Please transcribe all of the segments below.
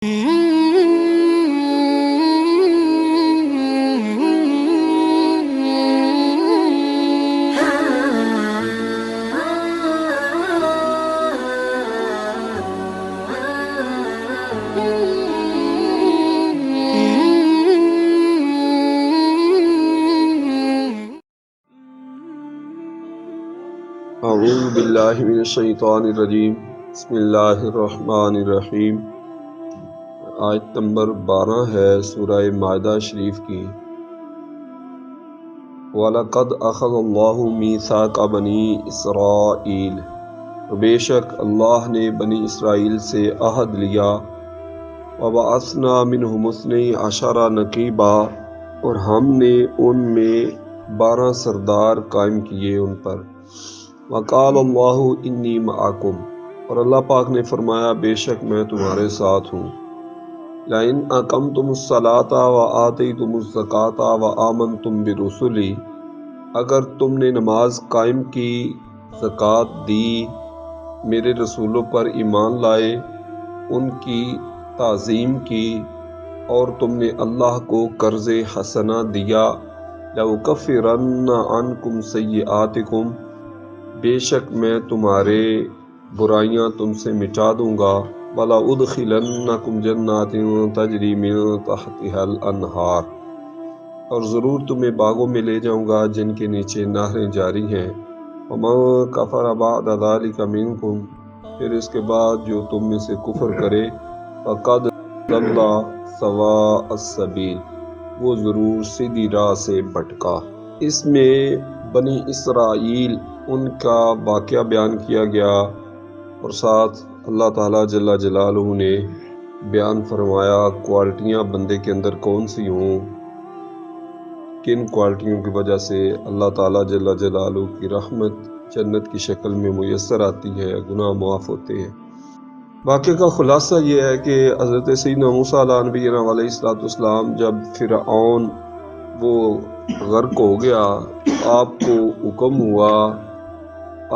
اعوذ باللہ من الشیطان الرجیم، بسم اللہ الرحمن الرحیم۔ آیت نمبر 12 ہے سورہ مائدہ شریف کی۔ وَلَقَدْ أَخَذَ اللَّهُ مِيثَاقَ بَنِي إِسْرَائِيلَ، بے شک اللہ نے بنی اسرائیل سے عہد لیا۔ وَبَعَثْنَا مِنْهُمُ اثْنَيْ عَشَرَ نَقِيبًا، اور ہم نے ان میں 12 سردار قائم کیے ان پر۔ وقال اللہ انی معکم، اور اللہ پاک نے فرمایا بے شک میں تمہارے ساتھ ہوں۔ لئن اقمتم الصلاۃ وآتیتم الزکاۃ وآمنتم برسلی، اگر تم نے نماز قائم کی، زکوٰۃ دی، میرے رسولوں پر ایمان لائے، ان کی تعظیم کی، اور تم نے اللہ کو قرض حسنہ دیا، لأکفرن عنکم سیئاتکم، بے شک میں تمہارے برائیاں تم سے مٹا دوں گا، وَلَأُدْخِلَنَّكُمْ جَنَّاتٍ تَجْرِی مِن تَحْتِہَا الْأَنْہَارُ، اور ضرور تمہیں باغوں میں لے جاؤں گا جن کے نیچے نہریں جاری ہیں۔ وَمَن کَفَرَ بَعْدَ ذَلِکَ مِنکُم، پھر اس کے بعد جو تم میں سے کفر کرے، فَقَدْ ضَلَّ سَوَاءَ السَّبِیلِ، وہ ضرور سیدھی راہ سے بھٹکا۔ اس میں بنی اسرائیل ان کا واقعہ بیان کیا گیا، اور ساتھ اللہ تعالیٰ جل جلالہ نے بیان فرمایا کوالٹیاں بندے کے اندر کون سی ہوں، کن کوالٹیوں کی وجہ سے اللہ تعالیٰ جل جلالہ کی رحمت جنت کی شکل میں میسر آتی ہے، گناہ معاف ہوتے ہیں۔ واقعے کا خلاصہ یہ ہے کہ حضرت سیدنا موسیٰ علیہ نبینا علیہ السلام جب فرعون وہ غرق ہو گیا، آپ کو حکم ہوا،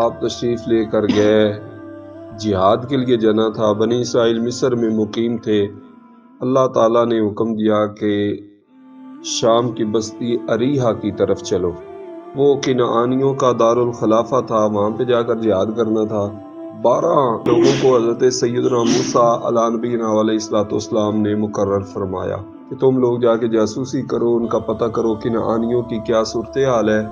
آپ تشریف لے کر گئے، جہاد کے لیے جانا تھا۔ بنی اسرائیل مصر میں مقیم تھے۔ اللہ تعالیٰ نے حکم دیا کہ شام کی بستی اریحا کی طرف چلو، وہ کنعانیوں کا دارالخلافہ تھا، وہاں پہ جا کر جہاد کرنا تھا۔ 12 لوگوں کو حضرت سیدنا موسیٰ علیہ نبینا علیہ السلام نے مقرر فرمایا کہ تم لوگ جا کے جاسوسی کرو، ان کا پتہ کرو کنعانیوں کی کیا صورتحال ہے،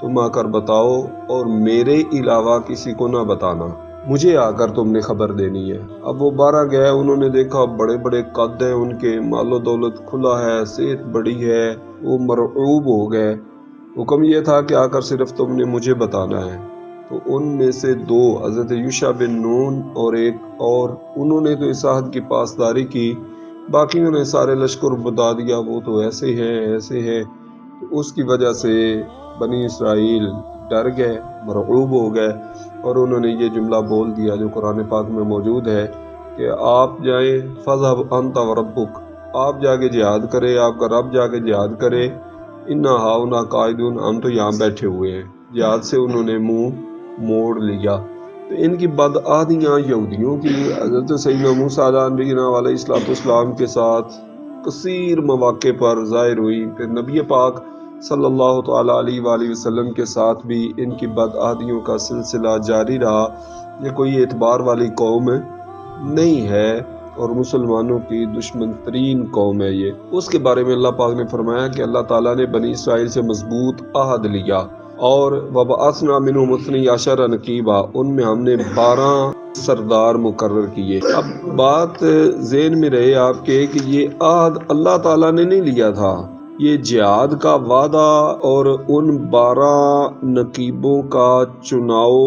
تم آ کر بتاؤ، اور میرے علاوہ کسی کو نہ بتانا، مجھے آ کر تم نے خبر دینی ہے۔ اب وہ 12 گئے، انہوں نے دیکھا بڑے بڑے قد ہیں ان کے، مال و دولت کھلا ہے، صحت بڑی ہے، وہ مرعوب ہو گئے۔ حکم یہ تھا کہ آ کر صرف تم نے مجھے بتانا ہے۔ تو ان میں سے 2 حضرت یوشع بن نون اور ایک اور، انہوں نے تو اس عہد کی پاسداری کی، باقیوں نے سارے لشکر بتا دیا وہ تو ایسے ہیں ایسے ہیں۔ تو اس کی وجہ سے بنی اسرائیل ڈر گئے، مرعوب ہو گئے، اور انہوں نے یہ جملہ بول دیا جو قرآن پاک میں موجود ہے کہ آپ جائیں فَاذْهَبْ أَنْتَ وَرَبُّكَ، آپ جا کے جہاد کرے، آپ کا رب جا کے جہاد کرے، اِنَّا هَاهُنَا قَاعِدُونَ، ہم تو یہاں بیٹھے ہوئے ہیں۔ جہاد سے انہوں نے منہ موڑ لیا۔ تو ان کی بدعادیاں یہودیوں کی حضرت سیدنا موسیٰ علیہ نبینا علیہ السلام کے ساتھ کثیر مواقع پر ظاہر ہوئی، پھر نبی پاک صلی اللہ تعالیٰ علیہ وآلہ وسلم کے ساتھ بھی ان کی بدعادیوں کا سلسلہ جاری رہا۔ یہ کوئی اعتبار والی قوم نہیں ہے، اور مسلمانوں کی دشمن ترین قوم ہے یہ۔ اس کے بارے میں اللہ پاک نے فرمایا کہ اللہ تعالیٰ نے بنی اسرائیل سے مضبوط عہد لیا، اور وَبَعَثْنَا مِنْهُمُ اثْنَيْ عَشَرَ نَقِيبًا، ان میں ہم نے 12 سردار مقرر کیے۔ اب بات ذہن میں رہے آپ کے کہ یہ عہد اللہ تعالیٰ نے نہیں لیا تھا، یہ جہاد کا وعدہ اور ان 12 نقیبوں کا چناؤ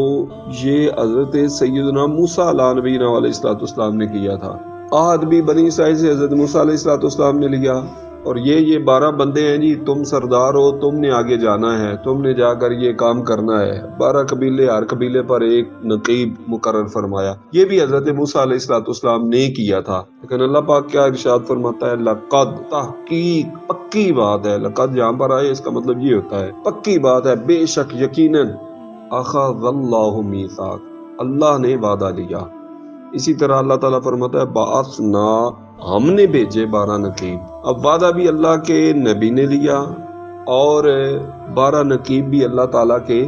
یہ حضرت سیدنا موسیٰ علیہ نبینا علیہ السلام نے کیا تھا۔ عہد بھی بنی اسرائیل سے حضرت موسیٰ علیہ السلام نے لیا، اور یہ 12 بندے ہیں جی، تم سردار ہو، تم نے آگے جانا ہے، تم نے جا کر یہ کام کرنا ہے۔ 12 قبیلے، ہر قبیلے پر ایک نقیب مقرر فرمایا۔ یہ بھی حضرت موسیٰ علیہ السلام نے کیا تھا، لیکن اللہ پاک کیا ارشاد فرماتا ہے، لقد، تحقیق، پکی بات ہے۔ لقد یہاں پر آئے اس کا مطلب یہ ہوتا ہے پکی بات ہے، بے شک، یقیناً، اخذ اللہ میثاق، اللہ نے وعدہ لیا۔ اسی طرح اللہ تعالیٰ فرماتا ہے بعثنا ہم نے بھیجے 12 نقیب۔ اب وعدہ بھی اللہ کے نبی نے لیا اور 12 نقیب بھی اللہ تعالیٰ کے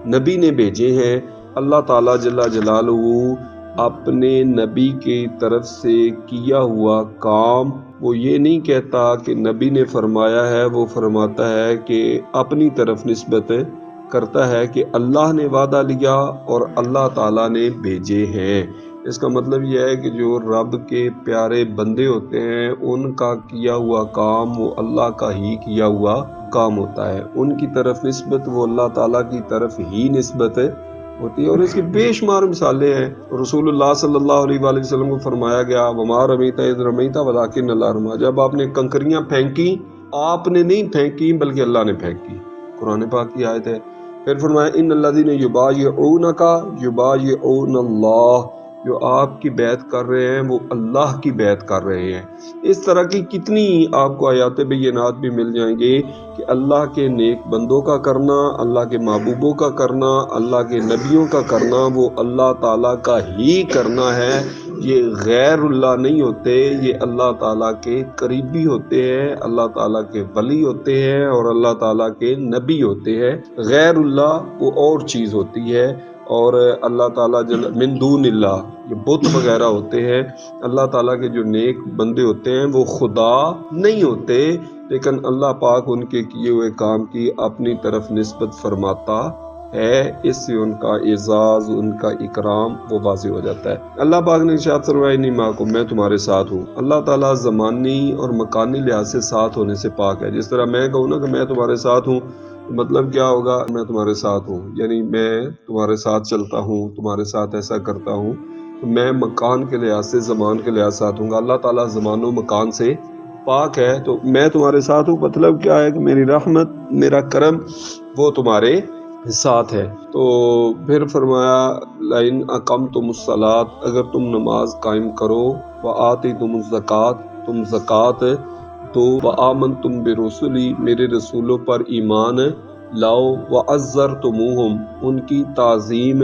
نبی نے بھیجے ہیں۔ اللہ تعالیٰ جل جلالہ اپنے نبی کی طرف سے کیا ہوا کام وہ یہ نہیں کہتا کہ نبی نے فرمایا ہے، وہ فرماتا ہے کہ اپنی طرف نسبت کرتا ہے کہ اللہ نے وعدہ لیا اور اللہ تعالیٰ نے بھیجے ہیں۔ اس کا مطلب یہ ہے کہ جو رب کے پیارے بندے ہوتے ہیں ان کا کیا ہوا کام وہ اللہ کا ہی کیا ہوا کام ہوتا ہے، ان کی طرف نسبت وہ اللہ تعالیٰ کی طرف ہی نسبت ہوتی ہے۔ اور اس کی بے شمار مثالیں ہیں۔ رسول اللہ صلی اللہ علیہ وآلہ وسلم کو فرمایا گیا وما رمیت اذ رمیت ولکن اللہ رمی، جب آپ نے کنکریاں پھینکی آپ نے نہیں پھینکی بلکہ اللہ نے پھینکی، قرآن پاک کی آیت ہے۔ پھر فرمایا ان الذین یبایعونک یبایعون اللہ، جو آپ کی بیعت کر رہے ہیں وہ اللہ کی بیعت کر رہے ہیں۔ اس طرح کی کتنی آپ کو آیات بینات بھی مل جائیں گے کہ اللہ کے نیک بندوں کا کرنا، اللہ کے محبوبوں کا کرنا، اللہ کے نبیوں کا کرنا وہ اللہ تعالیٰ کا ہی کرنا ہے۔ یہ غیر اللہ نہیں ہوتے، یہ اللہ تعالیٰ کے قریبی ہوتے ہیں، اللہ تعالیٰ کے ولی ہوتے ہیں اور اللہ تعالیٰ کے نبی ہوتے ہیں۔ غیر اللہ وہ اور چیز ہوتی ہے، اور اللہ تعالیٰ من دون اللہ یہ بت وغیرہ ہوتے ہیں۔ اللہ تعالیٰ کے جو نیک بندے ہوتے ہیں وہ خدا نہیں ہوتے، لیکن اللہ پاک ان کے کیے ہوئے کام کی اپنی طرف نسبت فرماتا ہے، اس سے ان کا اعزاز، ان کا اکرام وہ واضح ہو جاتا ہے۔ اللہ پاک نے ارشاد فرمایا انی معکم، میں تمہارے ساتھ ہوں۔ اللہ تعالیٰ زمانی اور مکانی لحاظ سے ساتھ ہونے سے پاک ہے۔ جس طرح میں کہوں نا کہ میں تمہارے ساتھ ہوں، مطلب کیا ہوگا؟ میں تمہارے ساتھ ہوں، یعنی میں تمہارے ساتھ چلتا ہوں، تمہارے ساتھ ایسا کرتا ہوں، تو میں مکان کے لحاظ سے، زمان کے لحاظ سے ساتھ ہوں گا۔ اللہ تعالیٰ زمان و مکان سے پاک ہے، تو میں تمہارے ساتھ ہوں مطلب کیا ہے کہ میری رحمت، میرا کرم وہ تمہارے ساتھ ہے۔ تو پھر فرمایا لئن اقمتم الصلاۃ، اگر تم نماز قائم کرو، وآتیتم الزکوٰۃ، تم زکوٰۃ تو، وآمنتم برسلی، میرے رسولوں پر ایمان لاؤ، وعزرتموہم، ان کی تعظیم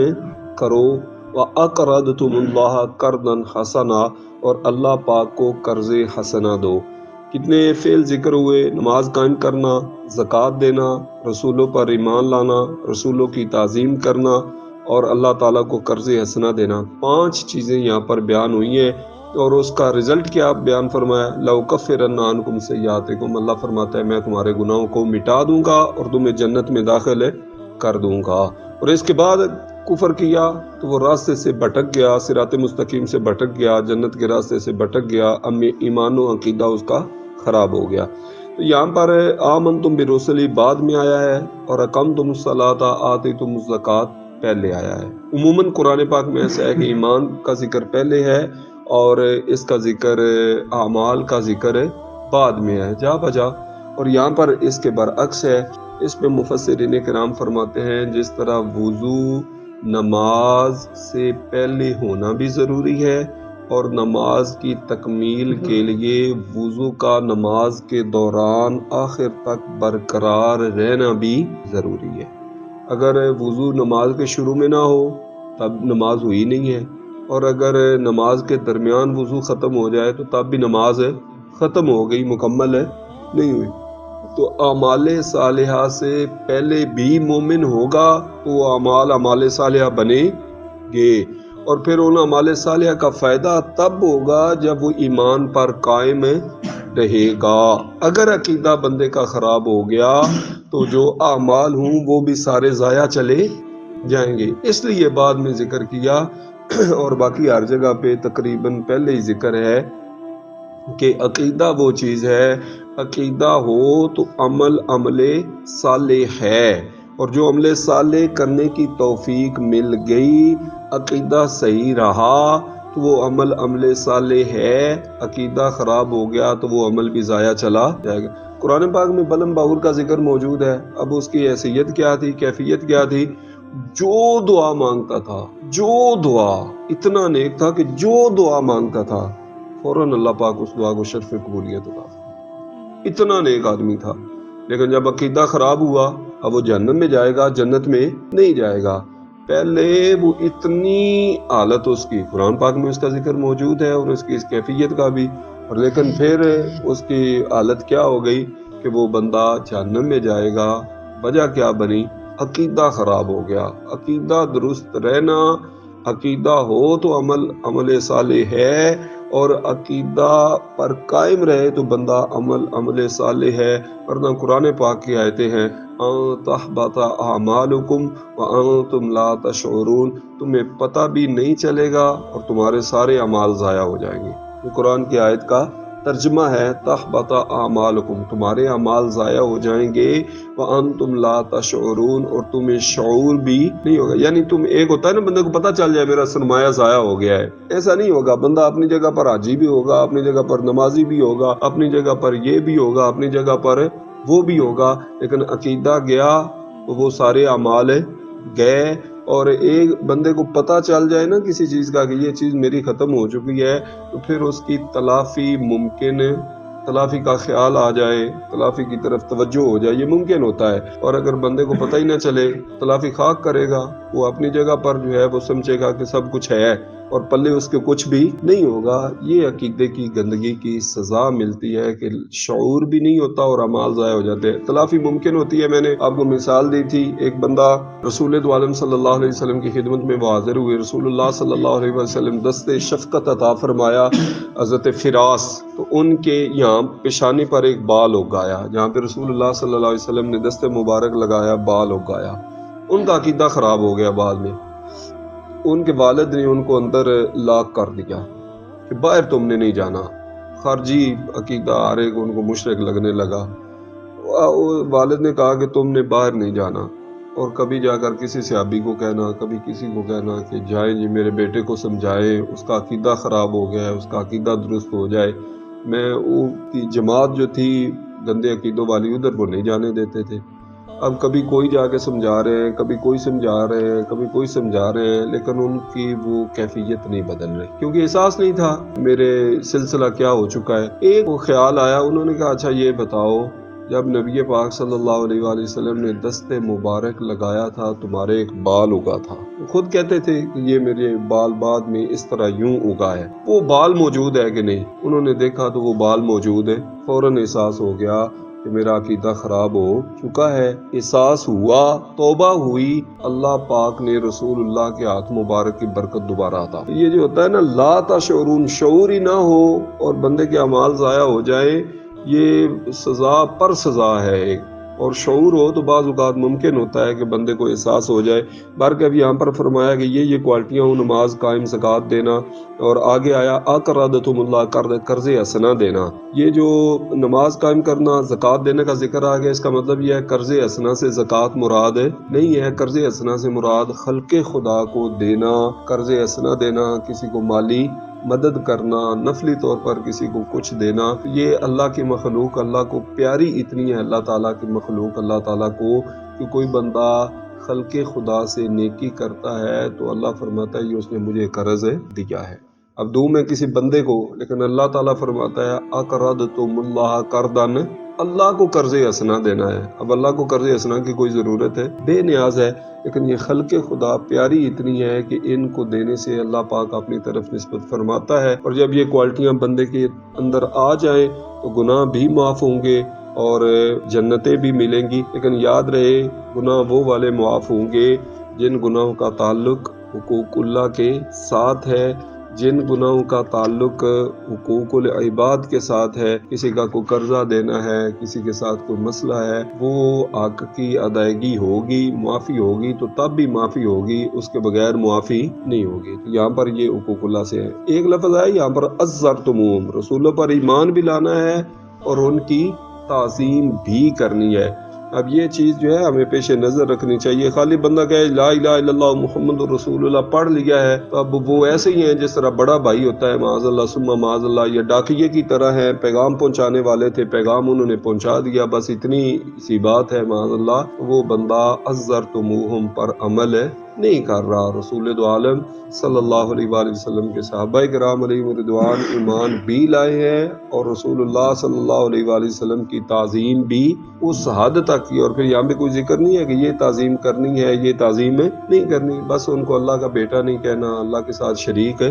کرو، وَأَقْرَضْتُمُ اللَّهَ قَرْضًا حَسَنًا، اور اللہ پاک کو قرض حسنہ دو۔ کتنے فعل ذکر ہوئے؟ نماز قائم کرنا، زکوٰۃ دینا، رسولوں پر ایمان لانا، رسولوں کی تعظیم کرنا اور اللہ تعالیٰ کو قرض حسنہ دینا۔ 5 چیزیں یہاں پر بیان ہوئی ہیں، اور اس کا رزلٹ کیا بیان فرمایا؟ لَأُكَفِّرَنَّ عَنْكُمْ سَيِّئَاتِكُمْ، اللہ فرماتا ہے میں تمہارے گناہوں کو مٹا دوں گا اور تمہیں جنت میں داخل کر دوں گا۔ اور اس کے بعد کفر کیا تو وہ راستے سے بھٹک گیا، صراط مستقیم سے بھٹک گیا، جنت کے راستے سے بھٹک گیا، ایمان و عقیدہ اس کا خراب ہو گیا۔ تو یہاں پر آمنتم برسلی بعد میں آیا ہے، اور اقمتم الصلاۃ آتیتم الزکوٰۃ پہلے آیا ہے۔ عموماً قرآن پاک میں ایسا ہے کہ ایمان کا ذکر پہلے ہے اور اس کا ذکر، اعمال کا ذکر بعد میں ہے، جا بجا۔ اور یہاں پر اس کے برعکس ہے۔ اس پہ مفسرین کرام فرماتے ہیں جس طرح وضو نماز سے پہلے ہونا بھی ضروری ہے، اور نماز کی تکمیل کے لیے وضو کا نماز کے دوران آخر تک برقرار رہنا بھی ضروری ہے۔ اگر وضو نماز کے شروع میں نہ ہو تب نماز ہوئی نہیں ہے، اور اگر نماز کے درمیان وضو ختم ہو جائے تو تب بھی نماز ختم ہو گئی، مکمل نہیں ہوئی۔ تو اعمال صالحہ سے پہلے بھی مومن ہوگا تو وہ اعمال صالحہ بنے گے، اور پھر ان اعمال صالحہ کا فائدہ تب ہوگا جب وہ ایمان پر قائم رہے گا۔ اگر عقیدہ بندے کا خراب ہو گیا تو جو اعمال ہوں وہ بھی سارے ضائع چلے جائیں گے۔ اس لیے بعد میں ذکر کیا، اور باقی ہر جگہ پہ تقریباً پہلے ہی ذکر ہے کہ عقیدہ وہ چیز ہے، عقیدہ ہو تو عمل صالح ہے، اور جو عمل صالح کرنے کی توفیق مل گئی، عقیدہ صحیح رہا تو وہ عمل صالح ہے، عقیدہ خراب ہو گیا تو وہ عمل بھی ضائع چلا جائے گا۔ قرآن پاک میں بلند باور کا ذکر موجود ہے۔ اب اس کی حیثیت کیا تھی، کیفیت کیا تھی؟ جو دعا مانگتا تھا، جو دعا، اتنا نیک تھا کہ جو دعا مانگتا تھا فوراً اللہ پاک اس دعا کو شرف قبولیت عطا فرماتا۔ اتنا نیک آدمی تھا، لیکن جب عقیدہ خراب ہوا اب وہ جہنم میں جائے گا، جنت میں نہیں جائے گا۔ پہلے وہ اتنی حالت اس کی قرآن پاک میں اس کا ذکر موجود ہے، اور اس کی اس کیفیت کا بھی اور لیکن پھر اس کی حالت کیا ہو گئی کہ وہ بندہ جہنم میں جائے گا۔ وجہ کیا بنی؟ عقیدہ خراب ہو گیا۔ عقیدہ درست رہنا، عقیدہ ہو تو عمل صالح ہے، اور عقیدہ پر قائم رہے تو بندہ عمل صالح ہے۔ ورنہ قرآن پاک کی آیتیں ہیں ان تحبط اعمالکم وانتم لا تشعرون، تمہیں پتہ بھی نہیں چلے گا اور تمہارے سارے اعمال ضائع ہو جائیں گے۔ یہ قرآن کی آیت کا ترجمہ ہے، تحبط اعمالکم، تمہارے اعمال ضائع ہو جائیں گے، وانتم لا تشعرون، اور تمہیں شعور بھی نہیں ہوگا۔ یعنی تم ایک ہوتا ہے نا بندے کو پتہ چل جائے میرا سرمایہ ضائع ہو گیا ہے، ایسا نہیں ہوگا۔ بندہ اپنی جگہ پر حاجی بھی ہوگا، اپنی جگہ پر نمازی بھی ہوگا، اپنی جگہ پر یہ بھی ہوگا، اپنی جگہ پر وہ بھی ہوگا، لیکن عقیدہ گیا تو وہ سارے اعمال گئے۔ اور ایک بندے کو پتہ چل جائے نا کسی چیز کا کہ یہ چیز میری ختم ہو چکی ہے، تو پھر اس کی تلافی ممکن، تلافی کا خیال آ جائے، تلافی کی طرف توجہ ہو جائے، یہ ممکن ہوتا ہے۔ اور اگر بندے کو پتہ ہی نہ چلے، تلافی خاک کرے گا، وہ اپنی جگہ پر جو ہے وہ سمجھے گا کہ سب کچھ ہے اور پلے اس کے کچھ بھی نہیں ہوگا۔ یہ عقیدے کی گندگی کی سزا ملتی ہے کہ شعور بھی نہیں ہوتا اور اعمال ضائع ہو جاتے ہیں۔ تلافی ممکن ہوتی ہے۔ میں نے آپ کو مثال دی تھی، ایک بندہ رسول عالم صلی اللہ علیہ وسلم کی خدمت میں وہ حاضر ہوئے، رسول اللہ صلی اللہ علیہ وسلم دست شفقت عطا فرمایا حضرت فراس، تو ان کے یہاں پیشانی پر ایک بال اگایا، جہاں پہ رسول اللہ صلی اللہ علیہ وسلم نے دست مبارک لگایا بال اگایا۔ ان کا عقیدہ خراب ہو گیا بال میں، ان کے والد نے ان کو اندر لاک کر دیا کہ باہر تم نے نہیں جانا۔ خارجی عقیدہ ہر ایک ان کو مشرک لگنے لگا۔ والد نے کہا کہ تم نے باہر نہیں جانا، اور کبھی جا کر کسی صحابی کو کہنا، کبھی کسی کو کہنا کہ جائیں جی میرے بیٹے کو سمجھائیں، اس کا عقیدہ خراب ہو گیا ہے، اس کا عقیدہ درست ہو جائے۔ میں وہ کی جماعت جو تھی گندے عقیدوں والی، ادھر وہ نہیں جانے دیتے تھے۔ اب کبھی کوئی جا کے سمجھا رہے ہیں، کبھی کوئی سمجھا رہے ہیں، کبھی کوئی سمجھا رہے ہیں، لیکن ان کی وہ کیفیت نہیں بدل رہی، کیونکہ احساس نہیں تھا میرے سلسلہ کیا ہو چکا ہے۔ ایک وہ خیال آیا، انہوں نے کہا اچھا یہ بتاؤ، جب نبی پاک صلی اللہ علیہ وآلہ وسلم نے دست مبارک لگایا تھا تمہارے ایک بال اگا تھا، خود کہتے تھے کہ یہ میرے بال بعد میں اس طرح یوں اگا ہے، وہ بال موجود ہے کہ نہیں؟ انہوں نے دیکھا تو وہ بال موجود ہے۔ فوراً احساس ہو گیا کہ میرا عقیدہ خراب ہو چکا ہے۔ احساس ہوا، توبہ ہوئی، اللہ پاک نے رسول اللہ کے ہاتھ مبارک کی برکت دوبارہ عطا۔ یہ جو ہوتا ہے نا لا تشعرون، شعور ہی نہ ہو اور بندے کے اعمال ضائع ہو جائیں، یہ سزا پر سزا ہے ایک۔ اور شعور ہو تو بعض اوقات ممکن ہوتا ہے کہ بندے کو احساس ہو جائے۔ بلکہ اب یہاں پر فرمایا کہ یہ کوالٹیاں ہوں، نماز قائم، زکوٰۃ دینا، اور آگے آیا اقرضتم اللہ، قرض حسنہ دینا۔ یہ جو نماز قائم کرنا، زکوٰۃ دینے کا ذکر آ گیا، اس کا مطلب یہ ہے قرض حسنہ سے زکوٰۃ مراد نہیں ہے۔ قرض حسنہ سے مراد خلق خدا کو دینا، قرض حسنہ دینا، کسی کو مالی مدد کرنا، نفلی طور پر کسی کو کچھ دینا۔ یہ اللہ کی مخلوق اللہ کو پیاری اتنی ہے، اللہ تعالیٰ کی مخلوق اللہ تعالیٰ کو، کہ کوئی بندہ خلق خدا سے نیکی کرتا ہے تو اللہ فرماتا ہے یہ اس نے مجھے قرض دیا ہے۔ اب دوں میں کسی بندے کو، لیکن اللہ تعالیٰ فرماتا ہے اقرضتم اللہ قرضا، اللہ کو قرض حسنہ دینا ہے۔ اب اللہ کو قرض حسنہ کی کوئی ضرورت ہے؟ بے نیاز ہے، لیکن یہ خلق خدا پیاری اتنی ہے کہ ان کو دینے سے اللہ پاک اپنی طرف نسبت فرماتا ہے۔ اور جب یہ کوالٹیاں بندے کے اندر آ جائیں تو گناہ بھی معاف ہوں گے اور جنتیں بھی ملیں گی۔ لیکن یاد رہے گناہ وہ والے معاف ہوں گے جن گناہوں کا تعلق حقوق اللہ کے ساتھ ہے، جن گناہوں کا تعلق حقوق العباد کے ساتھ ہے۔ کسی کا کوئی قرضہ دینا ہے، کسی کے ساتھ کوئی مسئلہ ہے، وہ حق کی ادائیگی ہوگی، معافی ہوگی تو تب بھی معافی ہوگی، اس کے بغیر معافی نہیں ہوگی۔ تو یہاں پر یہ حقوق اللہ سے ہے۔ ایک لفظ ہے یہاں پر عزرتموہم، رسولوں پر ایمان بھی لانا ہے اور ان کی تعظیم بھی کرنی ہے۔ اب یہ چیز جو ہے ہمیں پیش نظر رکھنی چاہیے۔ خالی بندہ کہے لا الہ الا اللہ محمد رسول اللہ پڑھ لیا ہے تو اب وہ ایسے ہی ہیں جس طرح بڑا بھائی ہوتا ہے، معاذ اللہ ثم معاذ اللہ، یا ڈاکیے کی طرح ہے، پیغام پہنچانے والے تھے، پیغام انہوں نے پہنچا دیا، بس اتنی سی بات ہے، معاذ اللہ۔ وہ بندہ عزرتموہم پر عمل نہیں کر رہا۔ رسول عالم صلی اللہ علیہ وآلہ وسلم کے صحابہ کرام علیہ رضوان ایمان بھی لائے ہیں اور رسول اللہ صلی اللہ علیہ وآلہ وسلم کی تعظیم بھی اس حد تک کی۔ اور پھر یہاں پہ کوئی ذکر نہیں ہے کہ یہ تعظیم کرنی ہے، یہ تعظیم نہیں کرنی، بس ان کو اللہ کا بیٹا نہیں کہنا، اللہ کے ساتھ شریک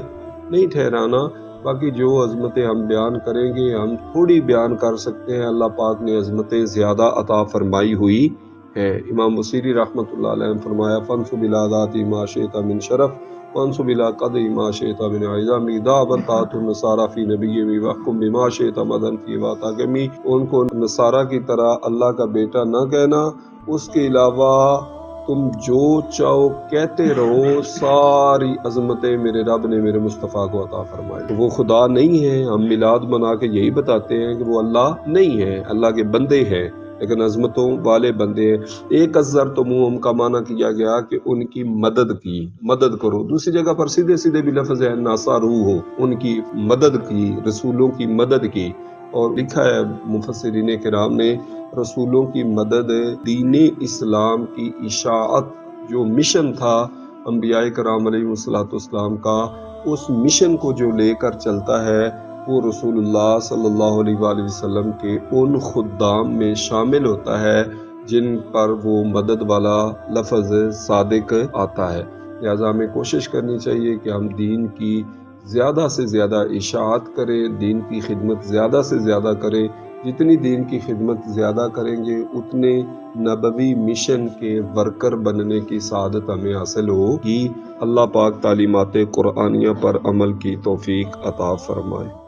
نہیں ٹھہرانا، باقی جو عظمتیں ہم بیان کریں گے ہم تھوڑی بیان کر سکتے ہیں، اللہ پاک نے عظمتیں زیادہ عطا فرمائی ہوئی ہے۔ امام بصیری رحمۃ اللہ علیہ نے فرمایا فَانْصُبْ إِلَىٰ ذَاتِ مَا شِئْتَ مِنْ شَرَفٍ وَانْصُبْ إِلَىٰ قَدْرِ مَا شِئْتَ مِنْ عِظَامٍ ضَرَبَتْ طَاعَةُ النَّصَارَىٰ فِي نَبِيِّهِمْ وَاحْكُم بِمَا شِئْتَ مَدًا فِي وَاتَقِمِ۔ ان کو نصارہ کی طرح اللہ کا بیٹا نہ کہنا، اس کے علاوہ تم جو چاہو کہتے رہو، ساری عظمتیں میرے رب نے میرے مصطفیٰ کو عطا فرمائی۔ وہ خدا نہیں ہے، ہم میلاد منا کے یہی بتاتے ہیں کہ وہ اللہ نہیں ہے، اللہ کے بندے ہیں، لیکن عظمتوں والے بندے ہیں۔ ایک عزرتموہم کا معنی کیا گیا کہ ان کی مدد کرو۔ دوسری جگہ پر سیدھے سیدھے بھی لفظ ہے ناصاروہ، ان کی مدد کی، رسولوں کی مدد کی۔ اور لکھا ہے مفسرین کرام نے رسولوں کی مدد، دین اسلام کی اشاعت، جو مشن تھا انبیاء کرام علیہ السلام کا، اس مشن کو جو لے کر چلتا ہے وہ رسول اللہ صلی اللہ علیہ وآلہ وسلم کے ان خدام میں شامل ہوتا ہے جن پر وہ مدد والا لفظ صادق آتا ہے۔ لہٰذا ہمیں کوشش کرنی چاہیے کہ ہم دین کی زیادہ سے زیادہ اشاعت کریں، دین کی خدمت زیادہ سے زیادہ کریں۔ جتنی دین کی خدمت زیادہ کریں گے اتنے نبوی مشن کے ورکر بننے کی سعادت ہمیں حاصل ہوگی۔ اللہ پاک تعلیمات قرآنیہ پر عمل کی توفیق عطا فرمائے۔